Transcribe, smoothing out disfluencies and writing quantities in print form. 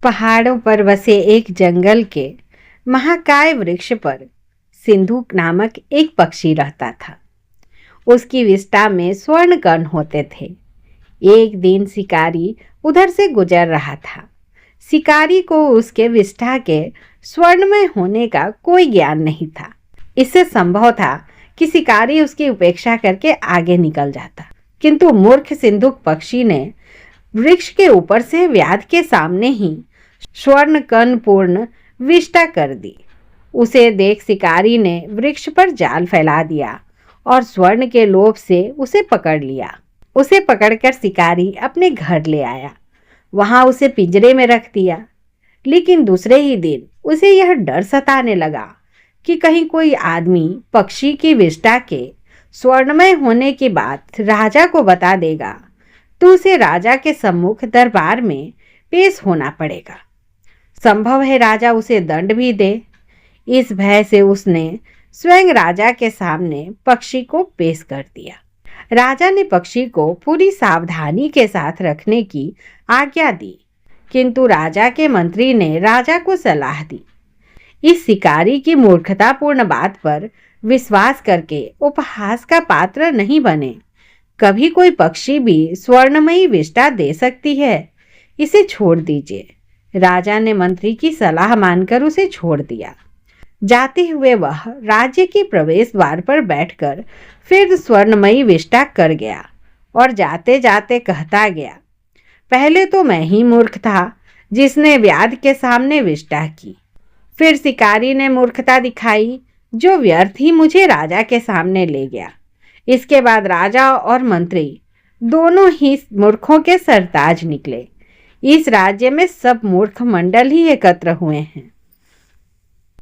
पहाड़ों पर बसे एक जंगल के महाकाय वृक्ष पर सिंधुक नामक एक पक्षी रहता था। उसकी विष्ठा में स्वर्ण कण होते थे। एक दिन शिकारी उधर से गुजर रहा था। शिकारी को उसके विष्ठा के स्वर्णमय होने का कोई ज्ञान नहीं था। इससे संभव था कि शिकारी उसकी उपेक्षा करके आगे निकल जाता, किंतु मूर्ख सिंधुक पक्षी ने वृक्ष के ऊपर से व्याध के सामने ही स्वर्ण कण पूर्ण विष्ठा कर दी। उसे देख शिकारी ने वृक्ष पर जाल फैला दिया और स्वर्ण के लोभ से उसे पकड़ लिया। उसे पकड़कर शिकारी अपने घर ले आया। वहां उसे पिंजरे में रख दिया। लेकिन दूसरे ही दिन उसे यह डर सताने लगा कि कहीं कोई आदमी पक्षी की विष्ठा के स्वर्णमय होने की बात राजा को बता देगा तो उसे राजा के सम्मुख दरबार में पेश होना पड़ेगा। संभव है राजा उसे दंड भी दे। इस भय से उसने स्वयं राजा के सामने पक्षी को पेश कर दिया। राजा ने पक्षी को पूरी सावधानी के साथ रखने की आज्ञा दी, किंतु राजा के मंत्री ने राजा को सलाह दी, इस शिकारी की मूर्खतापूर्ण बात पर विश्वास करके उपहास का पात्र नहीं बने। कभी कोई पक्षी भी स्वर्णमयी विष्ठा दे सकती है, इसे छोड़ दीजिए। राजा ने मंत्री की सलाह मानकर उसे छोड़ दिया। जाते हुए वह राज्य के प्रवेश द्वार पर बैठकर फिर स्वर्णमयी विष्ठा कर गया और जाते जाते कहता गया, पहले तो मैं ही मूर्ख था जिसने व्याध के सामने विष्ठा की। फिर शिकारी ने मूर्खता दिखाई जो व्यर्थ ही मुझे राजा के सामने ले गया। इसके बाद राजा और मंत्री दोनों ही मूर्खों के सरताज निकले। इस राज्य में सब मूर्ख मंडल ही एकत्र हुए हैं।